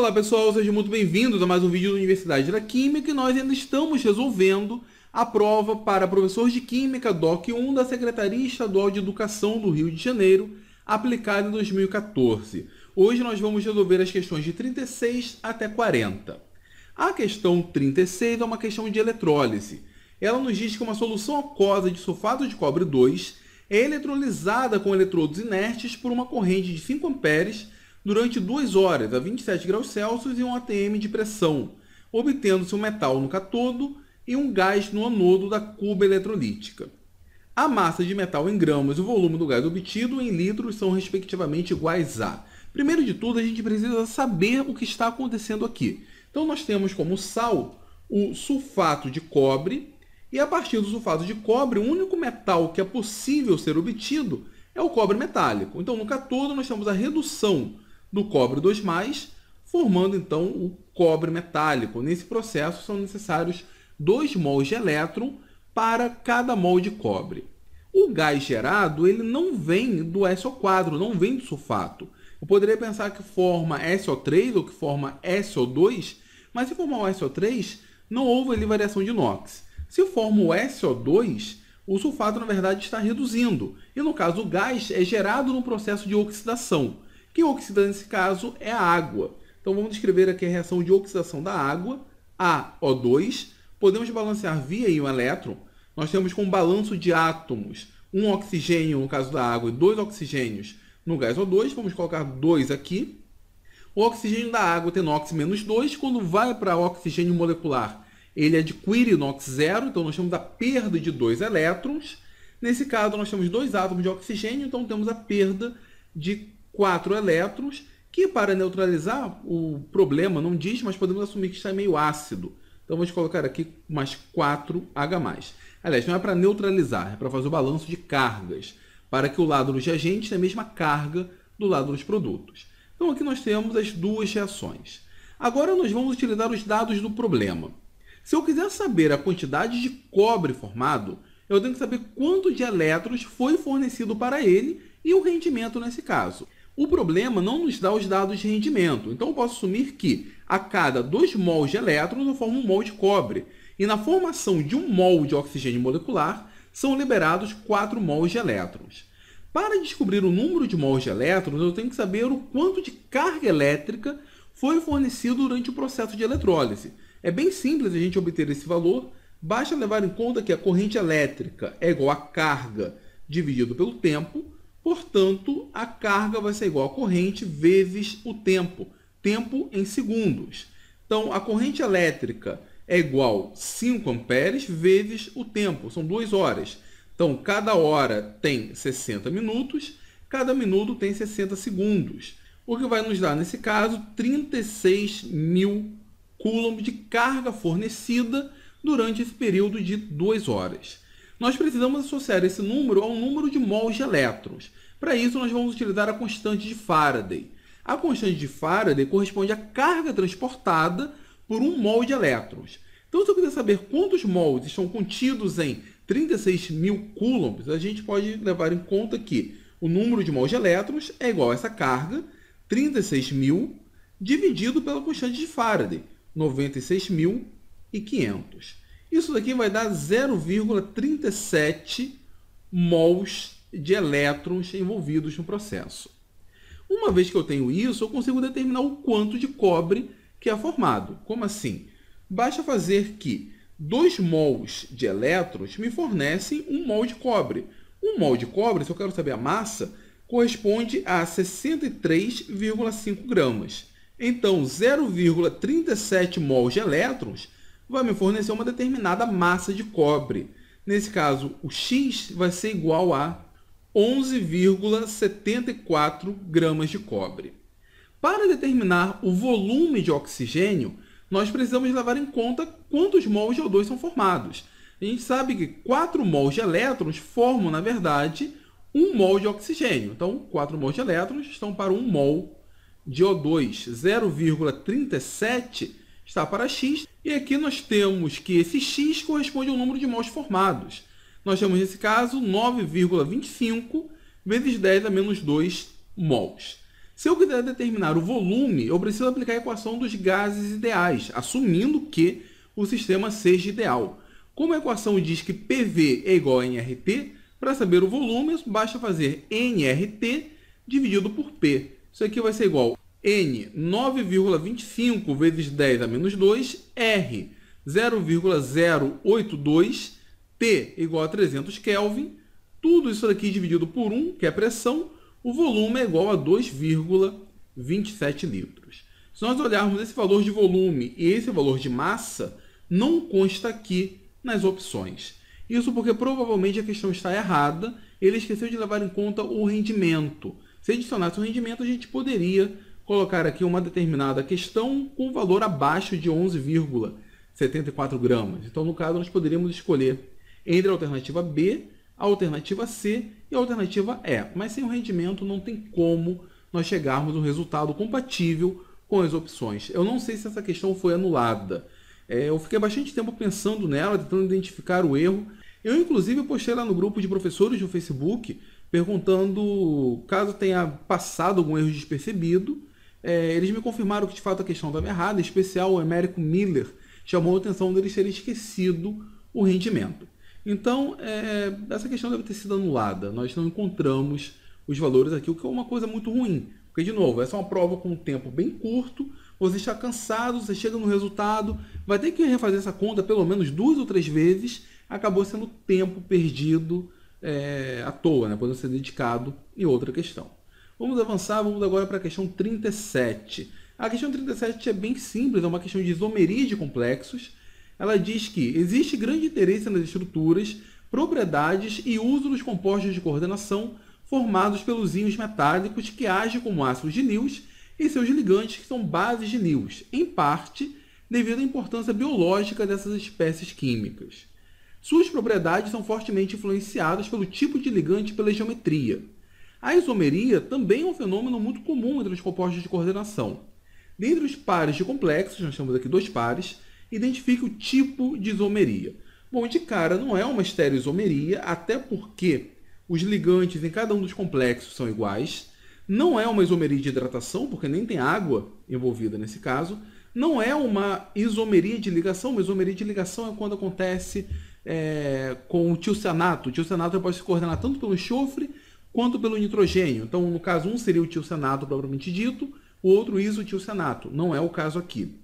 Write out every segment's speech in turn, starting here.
Olá pessoal, sejam muito bem-vindos a mais um vídeo da Universidade da Química e nós ainda estamos resolvendo a prova para professor de Química DOC 1 da Secretaria Estadual de Educação do Rio de Janeiro, aplicada em 2014. Hoje nós vamos resolver as questões de 36 até 40. A questão 36 é uma questão de eletrólise. Ela nos diz que uma solução aquosa de sulfato de cobre 2 é eletrolizada com eletrodos inertes por uma corrente de 5 amperes durante 2 horas a 27 graus Celsius e 1 atm de pressão, obtendo-se um metal no catodo e um gás no anodo da cuba eletrolítica. A massa de metal em gramas e o volume do gás obtido em litros são respectivamente iguais a... Primeiro de tudo, a gente precisa saber o que está acontecendo aqui. Então, nós temos como sal o sulfato de cobre, e a partir do sulfato de cobre, o único metal que é possível ser obtido é o cobre metálico. Então, no catodo, nós temos a redução do cobre 2+, formando então o cobre metálico. Nesse processo, são necessários 2 mols de elétron para cada mol de cobre. O gás gerado ele não vem do SO4, não vem do sulfato. Eu poderia pensar que forma SO3 ou que forma SO2, mas se formar o SO3, não houve ali variação de NOx. Se forma o SO2, o sulfato, na verdade, está reduzindo. E, no caso, o gás é gerado no processo de oxidação. Quem oxida, nesse caso, é a água. Então, vamos descrever aqui a reação de oxidação da água, AO2. Podemos balancear via íon elétron. Nós temos com balanço de átomos, um oxigênio, no caso da água, e 2 oxigênios no gás O2. Vamos colocar 2 aqui. O oxigênio da água tem NOx -2. Quando vai para o oxigênio molecular, ele adquire NOx 0, então nós temos a perda de 2 elétrons. Nesse caso, nós temos 2 átomos de oxigênio, então temos a perda de 4 elétrons, que para neutralizar o problema, não diz, mas podemos assumir que está meio ácido. Então vamos colocar aqui mais 4H+. Aliás, não é para neutralizar, é para fazer o balanço de cargas, para que o lado dos reagentes tenha a mesma carga do lado dos produtos. Então aqui nós temos as duas reações. Agora nós vamos utilizar os dados do problema. Se eu quiser saber a quantidade de cobre formado, eu tenho que saber quanto de elétrons foi fornecido para ele e o rendimento nesse caso. O problema não nos dá os dados de rendimento, então eu posso assumir que a cada 2 mols de elétrons eu formo 1 mol de cobre, e na formação de 1 mol de oxigênio molecular são liberados 4 mols de elétrons. Para descobrir o número de mols de elétrons, eu tenho que saber o quanto de carga elétrica foi fornecido durante o processo de eletrólise. É bem simples a gente obter esse valor, basta levar em conta que a corrente elétrica é igual a carga dividido pelo tempo, portanto, a carga vai ser igual a corrente vezes o tempo em segundos. Então, a corrente elétrica é igual a 5 amperes vezes o tempo, são 2 horas. Então, cada hora tem 60 minutos, cada minuto tem 60 segundos, o que vai nos dar, nesse caso, 36.000 coulomb de carga fornecida durante esse período de 2 horas. Nós precisamos associar esse número ao número de mols de elétrons. Para isso, nós vamos utilizar a constante de Faraday. A constante de Faraday corresponde à carga transportada por 1 mol de elétrons. Então, se eu quiser saber quantos mols estão contidos em 36.000 coulombs, a gente pode levar em conta que o número de mols de elétrons é igual a essa carga, 36.000, dividido pela constante de Faraday, 96.500. Isso daqui vai dar 0,37 mols de elétrons envolvidos no processo. Uma vez que eu tenho isso, eu consigo determinar o quanto de cobre que é formado. Como assim? Basta fazer que 2 mols de elétrons me fornecem 1 mol de cobre. 1 mol de cobre, se eu quero saber a massa, corresponde a 63,5 gramas. Então, 0,37 mols de elétrons vai me fornecer uma determinada massa de cobre. Nesse caso, o X vai ser igual a 11,74 gramas de cobre. Para determinar o volume de oxigênio, nós precisamos levar em conta quantos mols de O2 são formados. A gente sabe que 4 mols de elétrons formam, na verdade, 1 mol de oxigênio. Então, 4 mols de elétrons estão para 1 mol de O2. 0,37 está para X. E aqui nós temos que esse X corresponde ao número de mols formados. Nós temos, nesse caso, 9,25 vezes 10 a menos 2 mols. Se eu quiser determinar o volume, eu preciso aplicar a equação dos gases ideais, assumindo que o sistema seja ideal. Como a equação diz que PV é igual a nRT, para saber o volume, basta fazer nRT dividido por P. Isso aqui vai ser igual a N 9,25 vezes 10 a menos 2, R 0,082, T igual a 300 Kelvin. Tudo isso aqui dividido por 1, que é a pressão, o volume é igual a 2,27 litros. Se nós olharmos esse valor de volume e esse valor de massa, não consta aqui nas opções. Isso porque provavelmente a questão está errada, ele esqueceu de levar em conta o rendimento. Se adicionasse o rendimento, a gente poderia colocar aqui uma determinada questão com valor abaixo de 11,74 gramas. Então, no caso, nós poderíamos escolher entre a alternativa B, a alternativa C e a alternativa E. Mas sem o rendimento não tem como nós chegarmos a um resultado compatível com as opções. Eu não sei se essa questão foi anulada. Eu fiquei bastante tempo pensando nela, tentando identificar o erro. Eu, inclusive, postei lá no grupo de professores do Facebook, perguntando caso tenha passado algum erro despercebido. Eles me confirmaram que, de fato, a questão estava errada. Em especial, o Américo Miller chamou a atenção deles terem esquecido o rendimento. Então, essa questão deve ter sido anulada. Nós não encontramos os valores aqui, o que é uma coisa muito ruim. Porque, de novo, essa é uma prova com um tempo bem curto, você está cansado, você chega no resultado, vai ter que refazer essa conta pelo menos 2 ou 3 vezes, acabou sendo tempo perdido à toa, né? Podendo ser dedicado em outra questão. Vamos avançar, vamos agora para a questão 37. A questão 37 é bem simples, é uma questão de isomeria de complexos. Ela diz que existe grande interesse nas estruturas, propriedades e uso dos compostos de coordenação formados pelos íons metálicos que agem como ácidos de Lewis e seus ligantes que são bases de Lewis, em parte devido à importância biológica dessas espécies químicas. Suas propriedades são fortemente influenciadas pelo tipo de ligante e pela geometria. A isomeria também é um fenômeno muito comum entre os compostos de coordenação. Dentre os pares de complexos, nós temos aqui 2 pares, identifique o tipo de isomeria. Bom, de cara, não é uma estereoisomeria, até porque os ligantes em cada um dos complexos são iguais. Não é uma isomeria de hidratação, porque nem tem água envolvida nesse caso. Não é uma isomeria de ligação. Uma isomeria de ligação é quando acontece com o tiocianato. O tiocianato pode se coordenar tanto pelo enxofre quanto pelo nitrogênio. Então, no caso, um seria o tiocianato propriamente dito, o outro isotiocianato. Não é o caso aqui.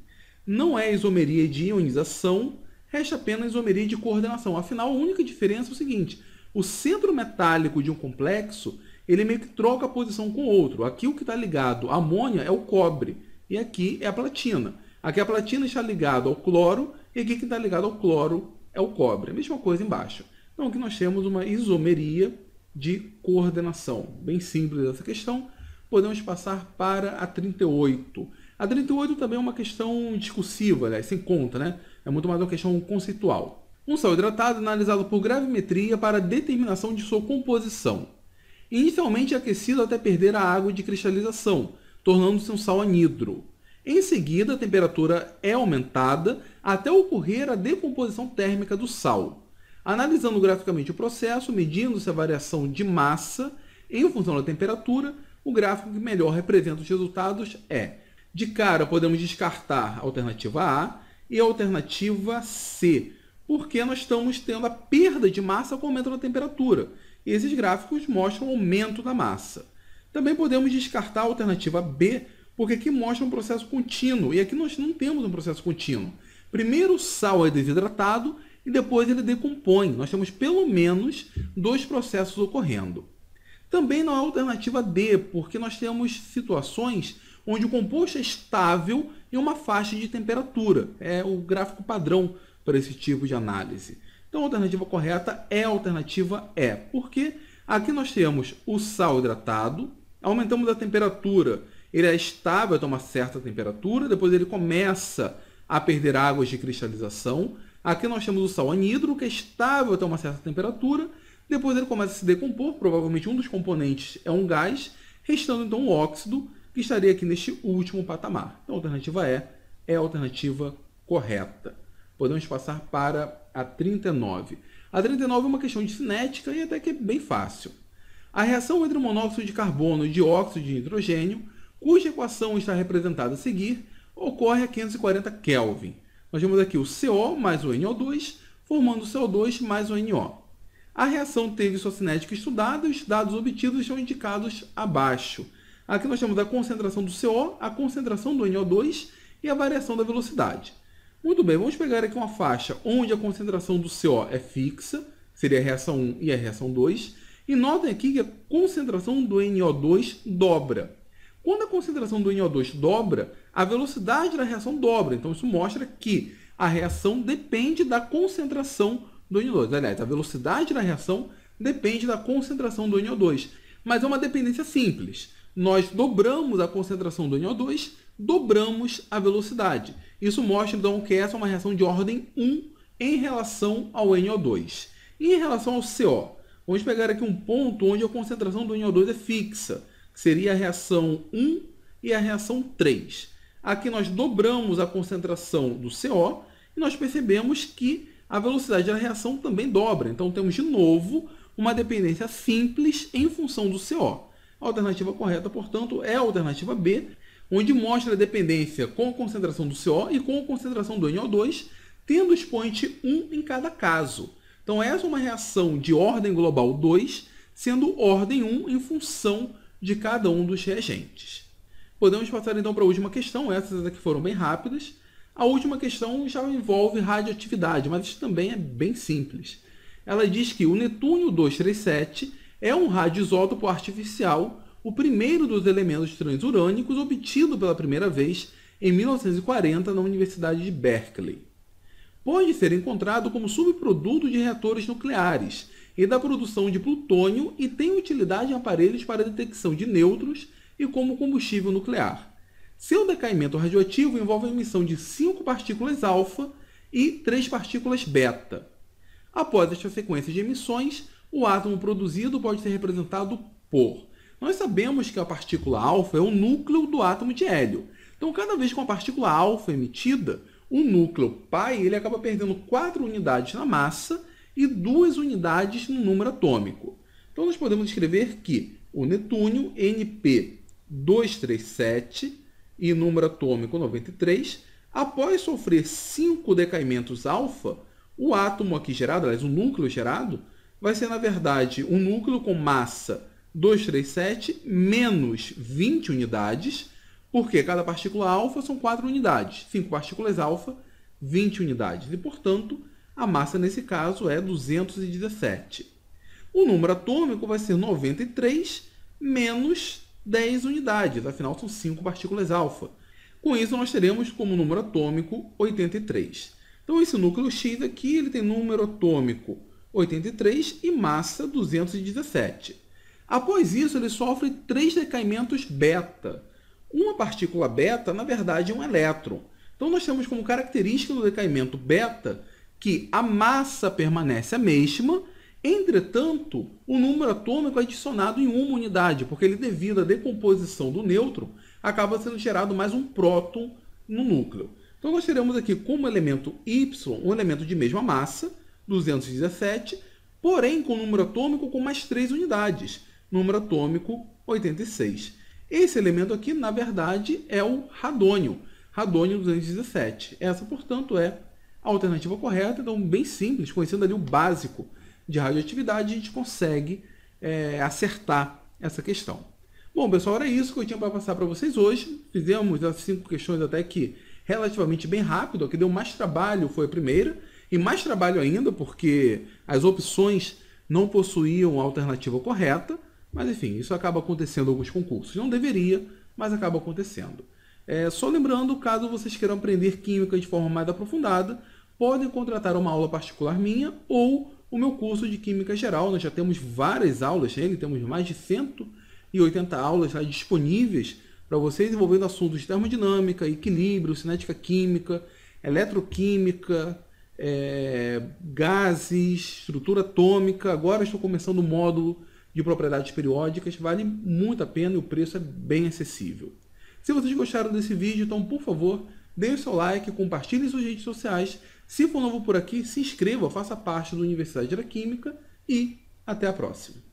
Não é isomeria de ionização, resta apenas isomeria de coordenação. Afinal, a única diferença é o seguinte: o centro metálico de um complexo, ele meio que troca a posição com o outro. Aqui o que está ligado à amônia é o cobre, e aqui é a platina. Aqui a platina está ligada ao cloro, e aqui que está ligado ao cloro é o cobre. A mesma coisa embaixo. Então aqui nós temos uma isomeria de coordenação. Bem simples essa questão. Podemos passar para a 38. A 38 também é uma questão discursiva, né? Sem conta, né? É muito mais uma questão conceitual. Um sal hidratado é analisado por gravimetria para determinação de sua composição. Inicialmente é aquecido até perder a água de cristalização, tornando-se um sal anidro. Em seguida, a temperatura é aumentada até ocorrer a decomposição térmica do sal. Analisando graficamente o processo, medindo-se a variação de massa em função da temperatura, o gráfico que melhor representa os resultados é: de cara, podemos descartar a alternativa A e a alternativa C, porque nós estamos tendo a perda de massa com o aumento da temperatura. E esses gráficos mostram o aumento da massa. Também podemos descartar a alternativa B, porque aqui mostra um processo contínuo, e aqui nós não temos um processo contínuo. Primeiro o sal é desidratado e depois ele decompõe. Nós temos pelo menos 2 processos ocorrendo. Também não é a alternativa D, porque nós temos situações onde o composto é estável em uma faixa de temperatura. É o gráfico padrão para esse tipo de análise. Então a alternativa correta é a alternativa E, porque aqui nós temos o sal hidratado, aumentamos a temperatura, ele é estável até uma certa temperatura, depois ele começa a perder águas de cristalização. Aqui nós temos o sal anidro, que é estável até uma certa temperatura, depois ele começa a se decompor, provavelmente um dos componentes é um gás, restando então o óxido, que estaria aqui neste último patamar. Então a alternativa E é a alternativa correta. Podemos passar para a 39. A 39 é uma questão de cinética e até que é bem fácil. A reação entre o monóxido de carbono e dióxido de nitrogênio cuja equação está representada a seguir, ocorre a 540 Kelvin. Nós temos aqui o CO mais o NO2, formando o CO2 mais o NO. A reação teve sua cinética estudada e os dados obtidos estão indicados abaixo. Aqui nós temos a concentração do CO, a concentração do NO2 e a variação da velocidade. Muito bem, vamos pegar aqui uma faixa onde a concentração do CO é fixa, seria a reação 1 e a reação 2, e notem aqui que a concentração do NO2 dobra. Quando a concentração do NO2 dobra, a velocidade da reação dobra. Então, isso mostra que a reação depende da concentração do NO2. Aliás, a velocidade da reação depende da concentração do NO2. Mas é uma dependência simples. Nós dobramos a concentração do NO2, dobramos a velocidade. Isso mostra, então, que essa é uma reação de ordem 1 em relação ao NO2. E em relação ao CO, vamos pegar aqui um ponto onde a concentração do NO2 é fixa, que seria a reação 1 e a reação 3. Aqui nós dobramos a concentração do CO e nós percebemos que a velocidade da reação também dobra. Então, temos de novo uma dependência simples em função do CO. A alternativa correta, portanto, é a alternativa B, onde mostra a dependência com a concentração do CO e com a concentração do NO2, tendo expoente 1 em cada caso. Então, essa é uma reação de ordem global 2, sendo ordem 1 em função de cada um dos reagentes. Podemos passar então para a última questão, essas aqui foram bem rápidas. A última questão já envolve radioatividade, mas isso também é bem simples. Ela diz que o netúnio 237 é um radioisótopo artificial, o primeiro dos elementos transurânicos obtido pela primeira vez em 1940 na Universidade de Berkeley. Pode ser encontrado como subproduto de reatores nucleares e da produção de plutônio e tem utilidade em aparelhos para detecção de nêutrons e como combustível nuclear. Seu decaimento radioativo envolve a emissão de 5 partículas alfa e 3 partículas beta. Após esta sequência de emissões, o átomo produzido pode ser representado por... Nós sabemos que a partícula alfa é o núcleo do átomo de hélio. Então, cada vez que uma partícula alfa é emitida, o núcleo pai ele acaba perdendo 4 unidades na massa e 2 unidades no número atômico. Então, nós podemos escrever que o netúnio NP237 e número atômico 93, após sofrer 5 decaimentos alfa, o átomo aqui gerado, aliás, o núcleo gerado, vai ser, na verdade, um núcleo com massa 237 menos 20 unidades, porque cada partícula alfa são 4 unidades. 5 partículas alfa, 20 unidades. E, portanto, a massa nesse caso é 217. O número atômico vai ser 93 menos 10 unidades, afinal são 5 partículas alfa. Com isso, nós teremos como número atômico 83. Então, esse núcleo X aqui ele tem número atômico 83 e massa 217. Após isso, ele sofre 3 decaimentos beta. Uma partícula beta, na verdade, é um elétron. Então, nós temos como característica do decaimento beta que a massa permanece a mesma, entretanto, o número atômico é adicionado em uma unidade, porque ele, devido à decomposição do nêutron, acaba sendo gerado mais um próton no núcleo. Então, nós teremos aqui como elemento Y um elemento de mesma massa, 217, porém com número atômico com mais 3 unidades, número atômico 86. Esse elemento aqui, na verdade, é o radônio, radônio 217. Essa, portanto, é a alternativa correta. Então, bem simples, conhecendo ali o básico de radioatividade, a gente consegue acertar essa questão. Bom, pessoal, era isso que eu tinha para passar para vocês hoje. Fizemos as 5 questões até que relativamente bem rápido. A que deu mais trabalho foi a primeira, e mais trabalho ainda porque as opções não possuíam a alternativa correta, mas enfim, isso acaba acontecendo em alguns concursos. Não deveria, mas acaba acontecendo. Só lembrando, caso vocês queiram aprender Química de forma mais aprofundada, podem contratar uma aula particular minha ou o meu curso de Química Geral. Nós já temos várias aulas nele, temos mais de 180 aulas lá disponíveis para vocês envolvendo assuntos de termodinâmica, equilíbrio, cinética química, eletroquímica, gases, estrutura atômica. Agora estou começando o módulo de propriedades periódicas. Vale muito a pena e o preço é bem acessível. Se vocês gostaram desse vídeo, então, por favor, deem o seu like, compartilhem em suas redes sociais. Se for novo por aqui, se inscreva, faça parte da Universidade da Química e até a próxima.